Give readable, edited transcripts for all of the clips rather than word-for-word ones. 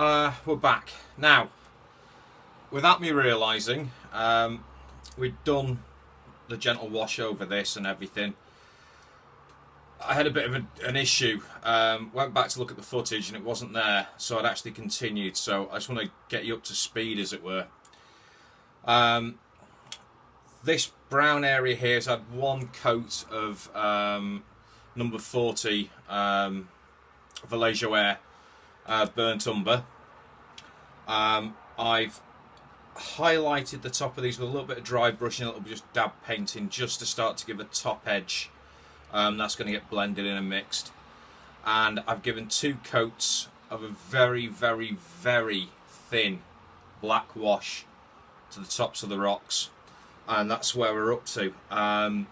We're back. Now, without me realising, we'd done the gentle wash over this and everything. I had a bit of an issue. Went back to look at the footage and it wasn't there, so I'd actually continued. So I just want to get you up to speed, as it were. This brown area here has had one coat of number 40 Vallejo burnt umber. I've highlighted the top of these with a little bit of dry brushing, a little bit just dab painting, just to start to give a top edge. That's going to get blended in and mixed. And I've given two coats of a very, very, very thin black wash to the tops of the rocks, and that's where we're up to. I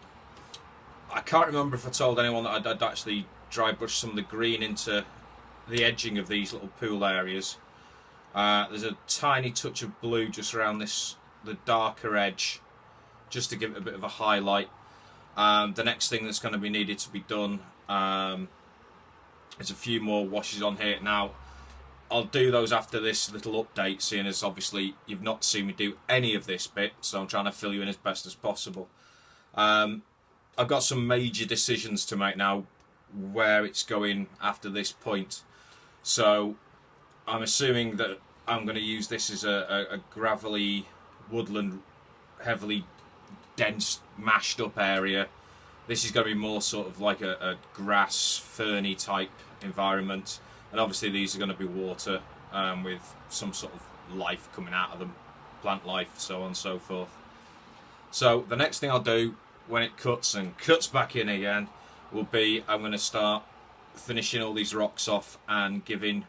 can't remember if I told anyone that I'd actually dry brushed some of the green into the edging of these little pool areas. There's a tiny touch of blue just around the darker edge, just to give it a bit of a highlight. The next thing that's going to be needed to be done is a few more washes on here. Now, I'll do those after this little update, seeing as obviously you've not seen me do any of this bit, so I'm trying to fill you in as best as possible. I've got some major decisions to make now where it's going after this point. So I'm assuming that I'm going to use this as a gravelly, woodland, heavily dense, mashed up area. This is going to be more sort of like a grass, ferny type environment, and obviously these are going to be water with some sort of life coming out of them, plant life, so on and so forth. So the next thing I'll do when it cuts and cuts back in again will be I'm going to start finishing all these rocks off and giving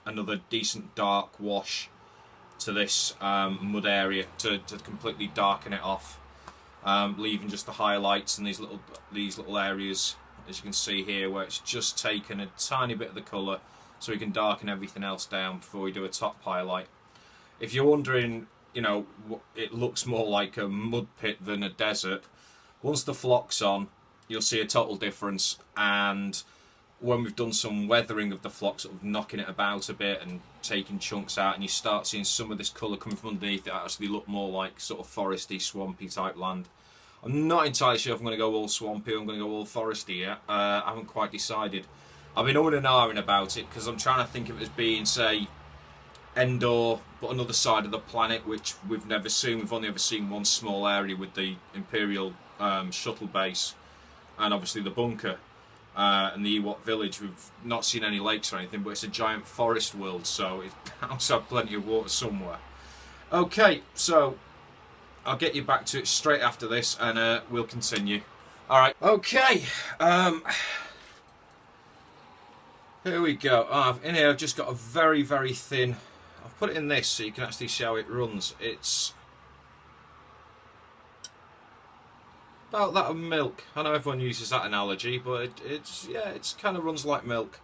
another decent dark wash to this mud area to completely darken it off, leaving just the highlights and these little areas, as you can see here, where it's just taken a tiny bit of the colour, so we can darken everything else down before we do a top highlight. If you're wondering, you know, it looks more like a mud pit than a desert, once the flock's on, you'll see a total difference. And when we've done some weathering of the flock, sort of knocking it about a bit and taking chunks out, and you start seeing some of this colour coming from underneath, it actually look more like sort of foresty, swampy type land. I'm not entirely sure if I'm going to go all swampy or I'm going to go all foresty yet. I haven't quite decided. I've been umming and ahhing about it because I'm trying to think of it as being, say, Endor, but another side of the planet, which we've never seen. We've only ever seen one small area with the Imperial shuttle base, and obviously the bunker and the Ewok village. We've not seen any lakes or anything, but it's a giant forest world, so it bounds have plenty of water somewhere. Okay, so I'll get you back to it straight after this, and we'll continue. Alright, okay, here we go. In here I've just got a very, very thin, I've put it in this so you can actually see how it runs. It's about that of milk. I know everyone uses that analogy, but it's kind of runs like milk.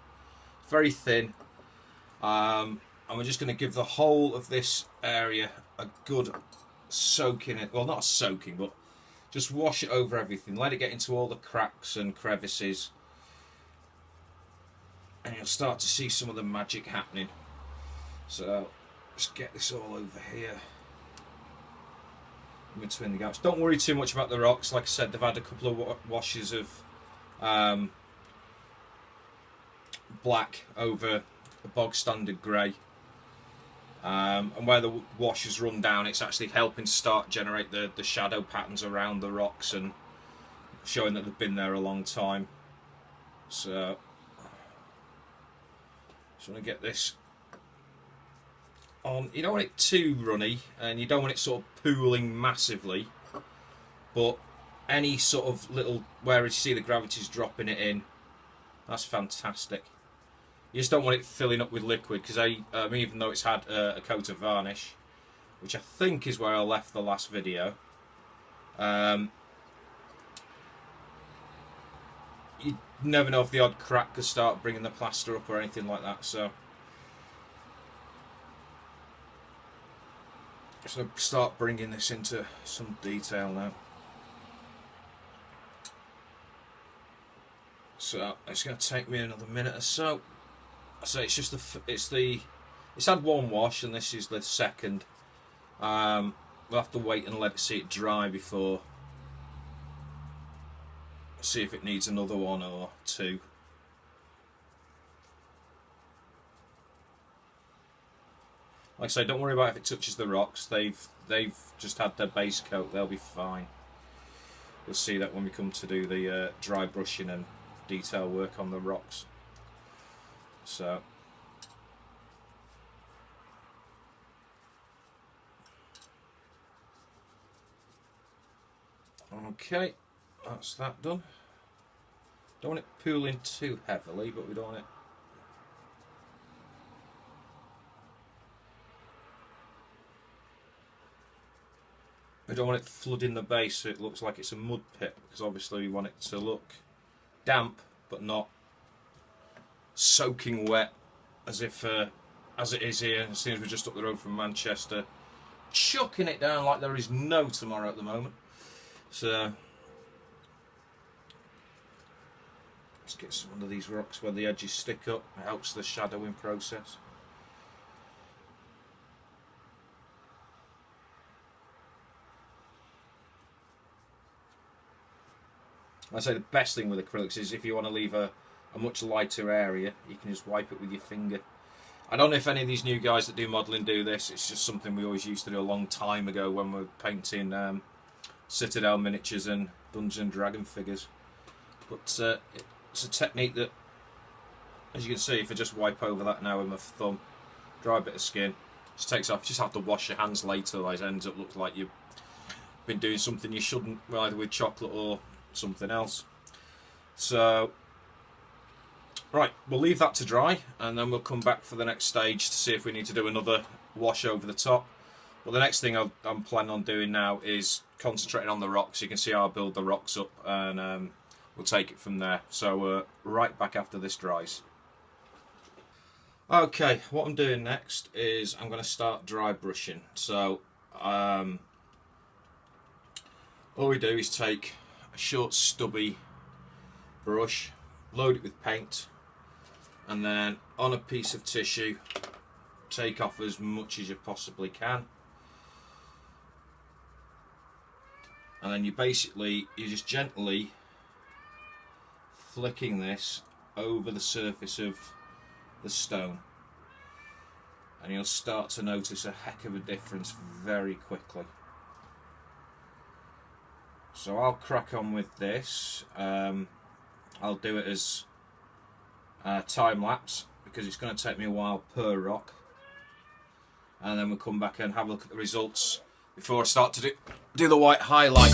Very thin. And we're just going to give the whole of this area a good soaking it. Well, not a soaking, but just wash it over everything. Let it get into all the cracks and crevices, and you'll start to see some of the magic happening. So just get this all over here in between the gaps. Don't worry too much about the rocks. Like I said, they've had a couple of washes of black over a bog standard grey, and where the washes run down, it's actually helping to start generate the shadow patterns around the rocks and showing that they've been there a long time. So just want to get this on. You don't want it too runny, and you don't want it sort of pooling massively, but any sort of little, where you see the gravity's dropping it in, that's fantastic. You just don't want it filling up with liquid, because even though it's had a coat of varnish, which I think is where I left the last video, you never know if the odd crack could start bringing the plaster up or anything like that. So just going to start bringing this into some detail now. So it's going to take me another minute or so. So it's just the It's had one wash and this is the second. We'll have to wait and let it see it dry before. See if it needs another one or two. Like I say, don't worry about if it touches the rocks. They've just had their base coat. They'll be fine. You'll see that when we come to do the dry brushing and detail work on the rocks. So. Okay, that's that done. Don't want it pooling too heavily, but we don't want it. We don't want it flooding the base so it looks like it's a mud pit, because obviously we want it to look damp but not soaking wet as if as it is here. As soon as we're just up the road from Manchester, chucking it down like there is no tomorrow at the moment. So let's get some of these rocks where the edges stick up. It helps the shadowing process. I say the best thing with acrylics is if you want to leave a much lighter area, you can just wipe it with your finger. I don't know if any of these new guys that do modelling do this. It's just something we always used to do a long time ago when we were painting Citadel miniatures and Dungeons and Dragon figures. But it's a technique that, as you can see, if I just wipe over that now with my thumb, dry bit of skin, just takes off. You just have to wash your hands later, otherwise it ends up looking like you've been doing something you shouldn't, either with chocolate or something else. So, right, we'll leave that to dry and then we'll come back for the next stage to see if we need to do another wash over the top. But the next thing I'm planning on doing now is concentrating on the rocks. You can see how I build the rocks up and we'll take it from there. So right back after this dries. Okay, what I'm doing next is I'm going to start dry brushing. So all we do is take a short stubby brush, load it with paint, and then on a piece of tissue take off as much as you possibly can. And then you're just gently flicking this over the surface of the stone, and you'll start to notice a heck of a difference very quickly. So I'll crack on with this. I'll do it as time lapse because it's going to take me a while per rock, and then we'll come back and have a look at the results before I start to do the white highlight.